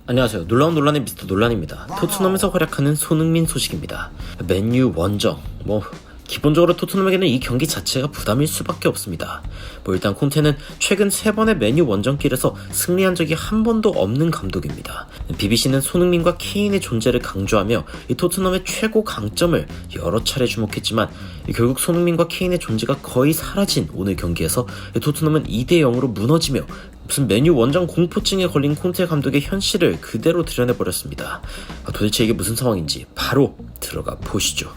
안녕하세요. 놀라운 논란의 미스터 논란입니다. 토트넘에서 활약하는 손흥민 소식입니다. 맨유 원정 기본적으로 토트넘에게는 이 경기 자체가 부담일 수밖에 없습니다. 일단 콘테는 최근 3번의 맨유 원정길에서 승리한 적이 한 번도 없는 감독입니다. BBC는 손흥민과 케인의 존재를 강조하며 이 토트넘의 최고 강점을 여러 차례 주목했지만 결국 손흥민과 케인의 존재가 거의 사라진 오늘 경기에서 토트넘은 2대0으로 무너지며 무슨 맨유 원정 공포증에 걸린 콘테 감독의 현실을 그대로 드러내버렸습니다. 도대체 이게 무슨 상황인지 바로 들어가 보시죠.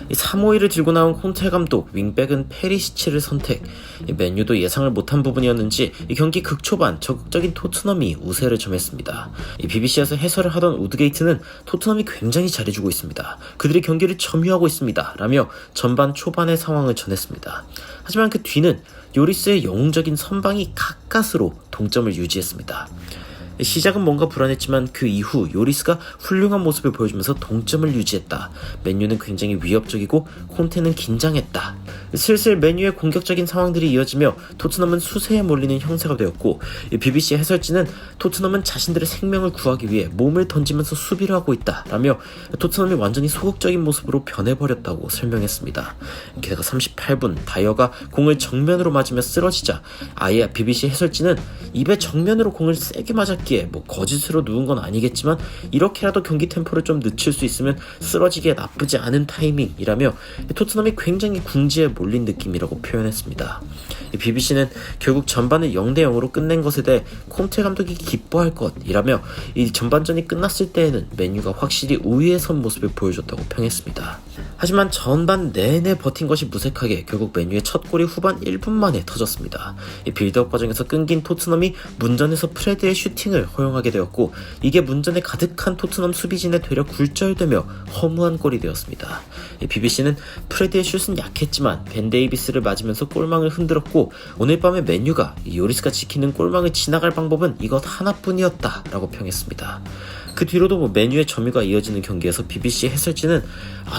3-5-1을 들고 나온 콘테 감독, 윙백은 페리시치를 선택. 맨유도 예상을 못한 부분이었는지 이 경기 극초반 적극적인 토트넘이 우세를 점했습니다. BBC에서 해설을 하던 우드게이트는 토트넘이 굉장히 잘해주고 있습니다. 그들이 경기를 점유하고 있습니다. 라며 전반 초반의 상황을 전했습니다. 하지만 그 뒤는 요리스의 영웅적인 선방이 가까스로 동점을 유지했습니다. 시작은 뭔가 불안했지만 그 이후 요리스가 훌륭한 모습을 보여주면서 동점을 유지했다. 맨유는 굉장히 위협적이고 콘테는 긴장했다. 슬슬 맨유의 공격적인 상황들이 이어지며 토트넘은 수세에 몰리는 형세가 되었고 BBC 해설진은 토트넘은 자신들의 생명을 구하기 위해 몸을 던지면서 수비를 하고 있다 라며 토트넘이 완전히 소극적인 모습으로 변해버렸다고 설명했습니다. 게다가 38분 다이어가 공을 정면으로 맞으며 쓰러지자 아예 BBC 해설진은 입에 정면으로 공을 세게 맞았기에 거짓으로 누운 건 아니겠지만 이렇게라도 경기 템포를 좀 늦출 수 있으면 쓰러지기에 나쁘지 않은 타이밍이라며 토트넘이 굉장히 궁지에 몰린 느낌이라고 표현했습니다. BBC는 결국 전반을 0대0으로 끝낸 것에 대해 콘테 감독이 기뻐할 것이라며 이 전반전이 끝났을 때에는 맨유가 확실히 우위에 선 모습을 보여줬다고 평했습니다. 하지만 전반 내내 버틴 것이 무색하게 결국 맨유의 첫 골이 후반 1분 만에 터졌습니다. 이 빌드업 과정에서 끊긴 토트넘이 문전에서 프레드의 슈팅을 허용하게 되었고 이게 문전에 가득한 토트넘 수비진에 되려 굴절되며 허무한 골이 되었습니다. BBC는 프레드의 슛은 약했지만 벤 데이비스를 맞으면서 골망을 흔들었고 오늘 밤에 맨유가 요리스가 지키는 골망을 지나갈 방법은 이것 하나뿐이었다 라고 평했습니다. 그 뒤로도 맨유의 점유가 이어지는 경기에서 BBC 해설진은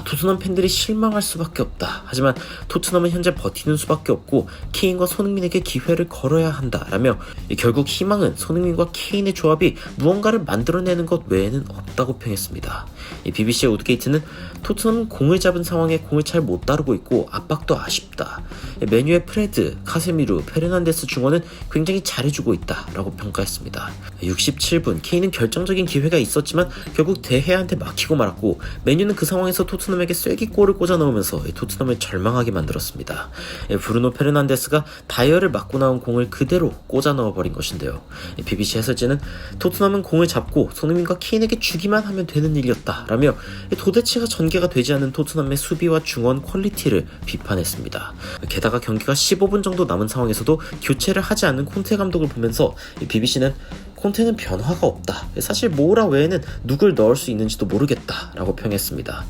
토트넘 팬들이 실망할 수밖에 없다. 하지만 토트넘은 현재 버티는 수밖에 없고 케인과 손흥민에게 기회를 걸어야 한다 라며 결국 희망은 손흥민과 케인의 조합이 무언가를 만들어내는 것 외에는 없다고 평했습니다. BBC의 우드게이트는 토트넘은 공을 잡은 상황에 공을 잘 못 다루고 있고 압박도 아쉽다. 맨유의 프레드, 카세미루, 페르난데스 중원은 굉장히 잘해주고 있다 라고 평가했습니다. 67분 케인은 결정적인 기회가 있었지만 결국 대헤한테 막히고 말았고 맨유는 그 상황에서 토트넘에게 쐐기골을 꽂아 넣으면서 토트넘을 절망하게 만들었습니다. 브루노 페르난데스가 다이어를 맞고 나온 공을 그대로 꽂아 넣어버린 것인데요. BBC 해설진은 토트넘은 공을 잡고 손흥민과 케인에게 주기만 하면 되는 일이었다 라며 도대체가 전개가 되지 않은 토트넘의 수비와 중원 퀄리티를 비판했습니다. 게다가 경기가 15분 정도 남은 상황에서도 교체를 하지 않는 콘테 감독을 보면서 BBC는 콘테는 변화가 없다. 사실 모우라 외에는 누굴 넣을 수 있는지도 모르겠다 라고 평했습니다.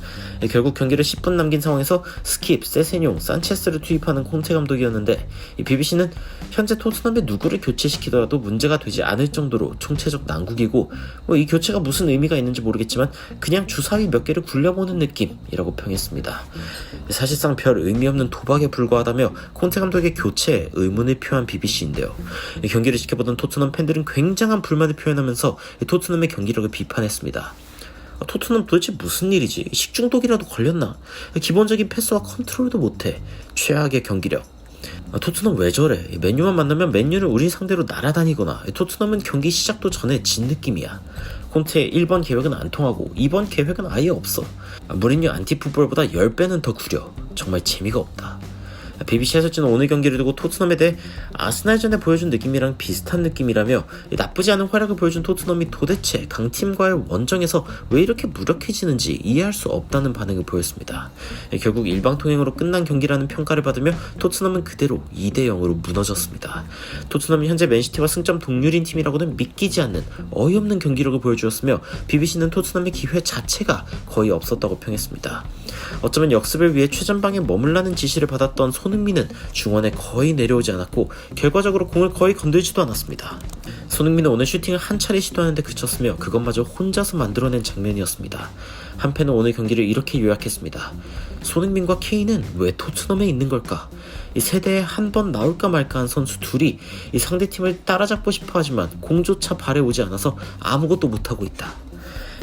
결국 경기를 10분 남긴 상황에서 스킵, 세세뇽, 산체스를 투입하는 콘테 감독이었는데 BBC는 현재 토트넘에 누구를 교체시키더라도 문제가 되지 않을 정도로 총체적 난국이고 이 교체가 무슨 의미가 있는지 모르겠지만 그냥 주사위 몇 개를 굴려보는 느낌이라고 평했습니다. 사실상 별 의미 없는 도박에 불과하다며 콘테 감독의 교체에 의문을 표한 BBC인데요. 경기를 지켜보던 토트넘 팬들은 굉장한 불만을 표현하면서 토트넘의 경기력을 비판했습니다. 토트넘 도대체 무슨 일이지? 식중독이라도 걸렸나? 기본적인 패스와 컨트롤도 못해. 최악의 경기력. 토트넘 왜 저래? 맨유만 만나면 맨유는 우리 상대로 날아다니거나 토트넘은 경기 시작도 전에 진 느낌이야. 콘테의 1번 계획은 안 통하고 2번 계획은 아예 없어. 무리뉴 안티풋볼보다 10배는 더 구려. 정말 재미가 없다. BBC 해설진은 오늘 경기를 두고 토트넘에 대해 아스날전에 보여준 느낌이랑 비슷한 느낌이라며 나쁘지 않은 활약을 보여준 토트넘이 도대체 강팀과의 원정에서 왜 이렇게 무력해지는지 이해할 수 없다는 반응을 보였습니다. 결국 일방통행으로 끝난 경기라는 평가를 받으며 토트넘은 그대로 2대0으로 무너졌습니다. 토트넘은 현재 맨시티와 승점 동률인 팀이라고는 믿기지 않는 어이없는 경기력을 보여주었으며 BBC는 토트넘의 기회 자체가 거의 없었다고 평했습니다. 어쩌면 역습을 위해 최전방에 머물라는 지시를 받았던 손흥민은 중원에 거의 내려오지 않았고 결과적으로 공을 거의 건들지도 않았습니다. 손흥민은 오늘 슈팅을 한 차례 시도하는데 그쳤으며 그것마저 혼자서 만들어낸 장면이었습니다. 한편은 오늘 경기를 이렇게 요약했습니다. 손흥민과 케인은 왜 토트넘에 있는 걸까? 이 세대에 한 번 나올까 말까 한 선수 둘이 이 상대팀을 따라잡고 싶어 하지만 공조차 발에 오지 않아서 아무것도 못하고 있다.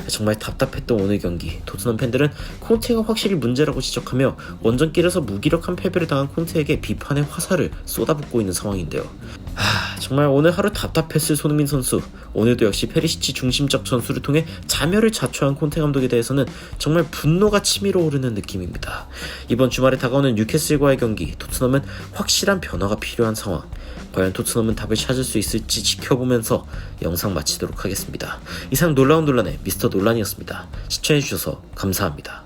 정말 답답했던 오늘 경기. 토트넘 팬들은 콘테가 확실히 문제라고 지적하며 원정길에서 무기력한 패배를 당한 콘테에게 비판의 화살을 쏟아붓고 있는 상황인데요. 정말 오늘 하루 답답했을 손흥민 선수. 오늘도 역시 페리시치 중심적 전술을 통해 자멸을 자초한 콘테 감독에 대해서는 정말 분노가 치밀어 오르는 느낌입니다. 이번 주말에 다가오는 뉴캐슬과의 경기, 토트넘은 확실한 변화가 필요한 상황. 과연 토트넘은 답을 찾을 수 있을지 지켜보면서 영상 마치도록 하겠습니다. 이상 놀라운 논란의 미스터 논란이었습니다. 시청해주셔서 감사합니다.